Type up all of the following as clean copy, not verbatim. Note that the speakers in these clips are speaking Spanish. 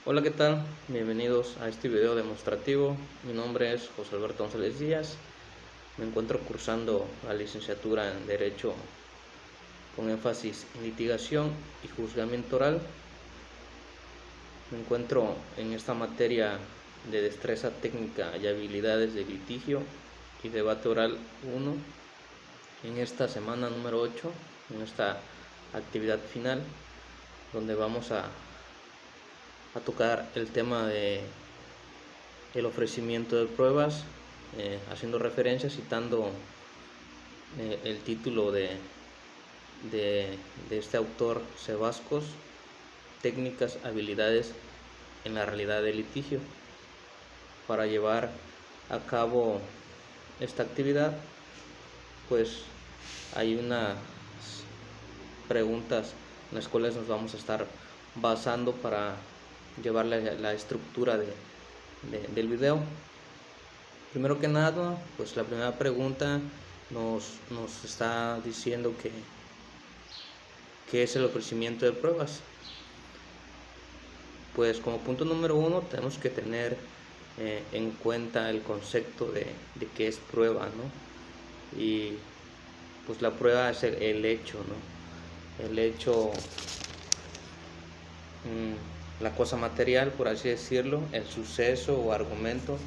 Hola, ¿qué tal? Bienvenidos a este video demostrativo. Mi nombre es José Alberto González Díaz. Me encuentro cursando la licenciatura en Derecho con énfasis en litigación y juzgamiento oral. Me encuentro en esta materia de destreza técnica y habilidades de litigio y debate oral 1 en esta semana número 8, en esta actividad final, donde vamos a tocar el tema de el ofrecimiento de pruebas, haciendo referencia, citando el título de este autor, Sebascos, técnicas, habilidades en la realidad del litigio. Para llevar a cabo esta actividad, pues hay unas preguntas en las cuales nos vamos a estar basando para llevar la estructura del video. Primero que nada, pues la primera pregunta nos está diciendo qué es el ofrecimiento de pruebas. Pues como punto número 1 tenemos que tener en cuenta el concepto de qué es prueba, ¿no? Y pues la prueba es el hecho, ¿no? El hecho, la cosa material, por así decirlo, el suceso o argumento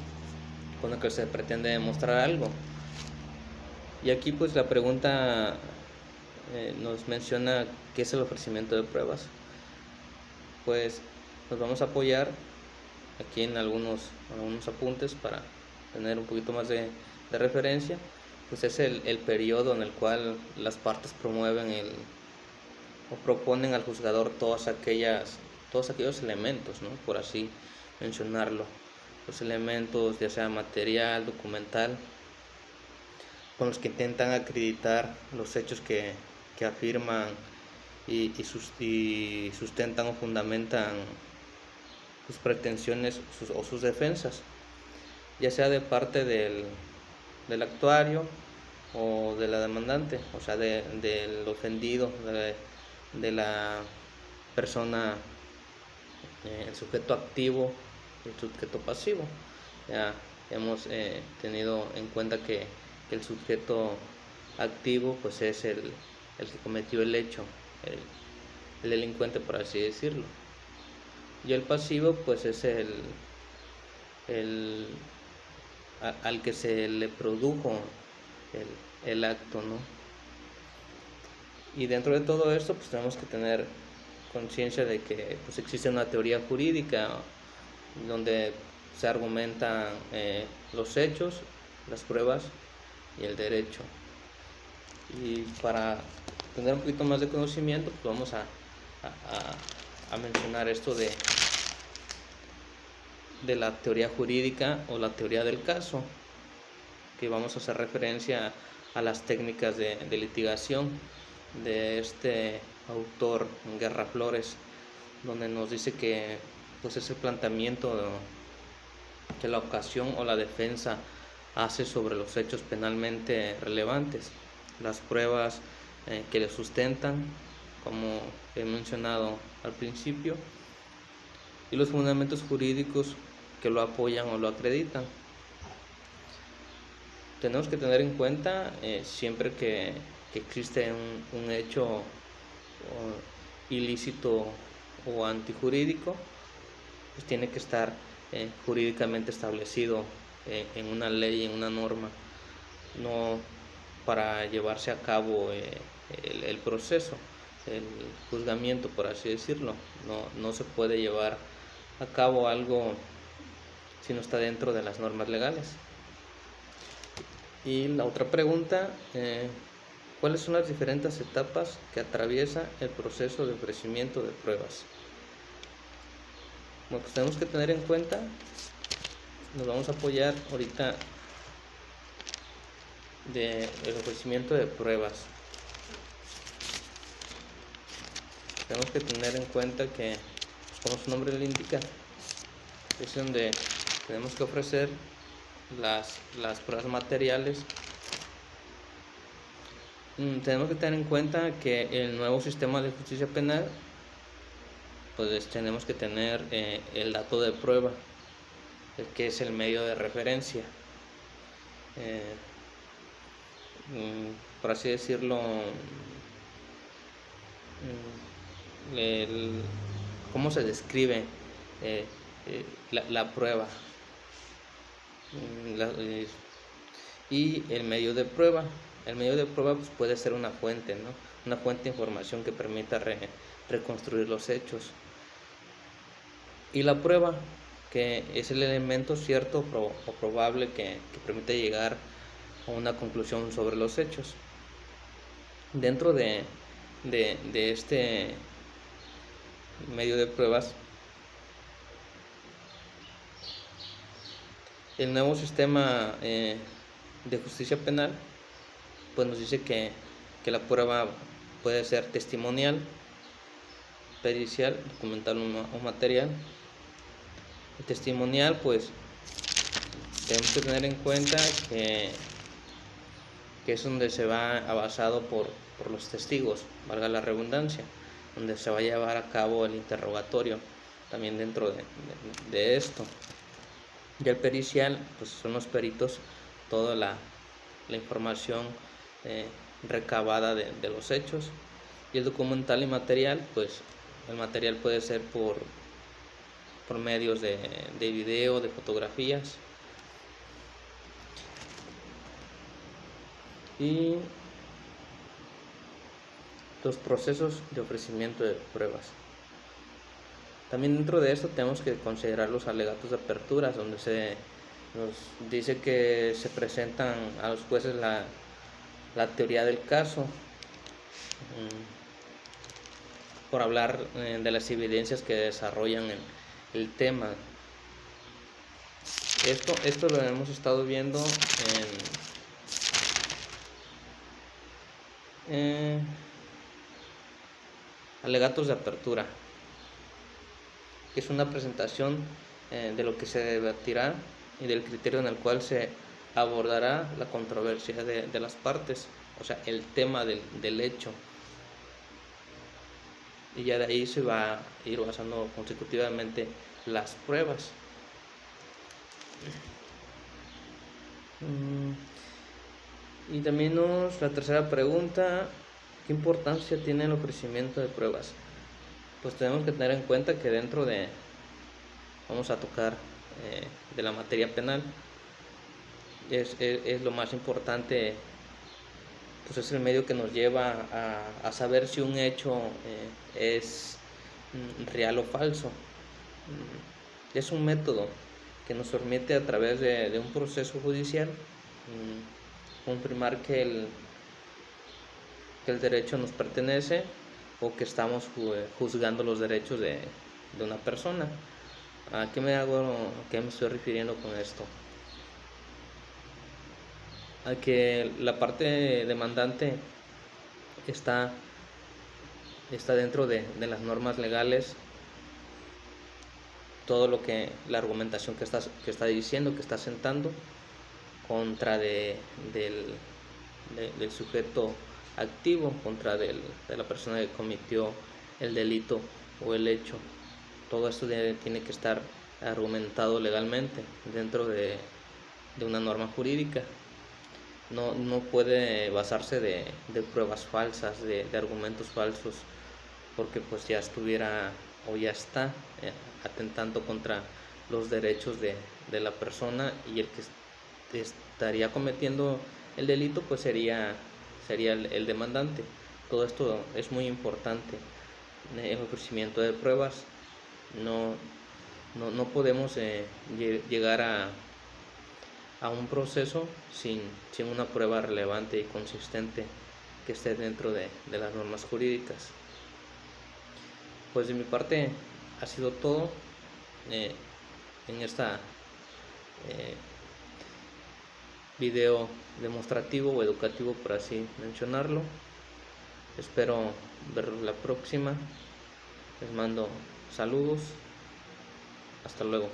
con el que se pretende demostrar algo. Y aquí pues la pregunta nos menciona qué es el ofrecimiento de pruebas. Pues nos vamos a apoyar aquí en algunos apuntes para tener un poquito más de referencia. Pues es el periodo en el cual las partes promueven o proponen al juzgador todos aquellos elementos, ¿no? Por así mencionarlo, los elementos ya sea material, documental, con los que intentan acreditar los hechos que afirman y sustentan o fundamentan sus pretensiones o sus defensas, ya sea de parte del actuario o de la demandante, o sea, del ofendido, de la persona, el sujeto activo y el sujeto pasivo. Ya hemos tenido en cuenta que el sujeto activo pues es el que cometió el hecho, el delincuente, por así decirlo, y el pasivo pues es el al que se le produjo el acto, ¿no? Y dentro de todo esto pues tenemos que tener conciencia de que pues existe una teoría jurídica donde se argumentan los hechos, las pruebas y el derecho. Y para tener un poquito más de conocimiento, pues vamos a mencionar esto de la teoría jurídica o la teoría del caso, que vamos a hacer referencia a las técnicas de litigación de este autor, Guerra Flores, donde nos dice que pues es el planteamiento que la ocasión o la defensa hace sobre los hechos penalmente relevantes, las pruebas que le sustentan, como he mencionado al principio, y los fundamentos jurídicos que lo apoyan o lo acreditan. Tenemos que tener en cuenta siempre que existe un hecho ilícito o antijurídico, pues tiene que estar jurídicamente establecido en una ley, en una norma, no para llevarse a cabo el proceso, el juzgamiento, por así decirlo. No se puede llevar a cabo algo si no está dentro de las normas legales. Y la otra pregunta, ¿cuáles son las diferentes etapas que atraviesa el proceso de ofrecimiento de pruebas? Bueno, pues tenemos que tener en cuenta, nos vamos a apoyar ahorita del ofrecimiento de pruebas. Tenemos que tener en cuenta que, pues, como su nombre le indica, es donde tenemos que ofrecer las pruebas materiales. Tenemos que tener en cuenta que el nuevo sistema de justicia penal pues tenemos que tener el dato de prueba, que es el medio de referencia. Eh, por así decirlo, cómo se describe eh, la prueba. Y el medio de prueba. El medio de prueba pues, puede ser una fuente, ¿no? Una fuente de información que permita reconstruir los hechos. Y la prueba, que es el elemento cierto o probable que permite llegar a una conclusión sobre los hechos. Dentro de este medio de pruebas, el nuevo sistema de justicia penal pues nos dice que la prueba puede ser testimonial, pericial, documental o material. El testimonial, pues tenemos que tener en cuenta que es donde se va basado por los testigos, valga la redundancia, donde se va a llevar a cabo el interrogatorio también dentro de esto. Y el pericial, pues son los peritos, toda la información recabada de los hechos. Y el documental y material, pues el material puede ser por medios de video, de fotografías. Y los procesos de ofrecimiento de pruebas. También dentro de esto tenemos que considerar los alegatos de aperturas, donde se nos dice que se presentan a los jueces la teoría del caso, por hablar de las evidencias que desarrollan el tema. Esto lo hemos estado viendo en alegatos de apertura, que es una presentación de lo que se debatirá y del criterio en el cual se abordará la controversia de las partes, o sea, el tema del hecho. Y ya de ahí se va a ir basando consecutivamente las pruebas. Y también la tercera pregunta: ¿qué importancia tiene el ofrecimiento de pruebas? Pues tenemos que tener en cuenta que dentro vamos a tocar de la materia penal, es lo más importante, pues es el medio que nos lleva a saber si un hecho es real o falso. Es un método que nos permite, a través de un proceso judicial, confirmar que el derecho nos pertenece, o que estamos juzgando los derechos de una persona. ¿A qué me estoy refiriendo con esto? A que la parte demandante está dentro de las normas legales, todo lo que la argumentación que está diciendo, que está sentando contra del sujeto activo, contra de la persona que cometió el delito o el hecho. Todo esto tiene que estar argumentado legalmente dentro de una norma jurídica. No puede basarse de pruebas falsas, de argumentos falsos, porque pues ya estuviera o ya está atentando contra los derechos de la persona, y el que estaría cometiendo el delito pues sería el demandante. Todo esto es muy importante. El ofrecimiento de pruebas, no podemos llegar a un proceso sin una prueba relevante y consistente que esté dentro de las normas jurídicas. Pues de mi parte ha sido todo en esta video demostrativo o educativo, por así mencionarlo. Espero verlos la próxima. Les mando saludos. Hasta luego.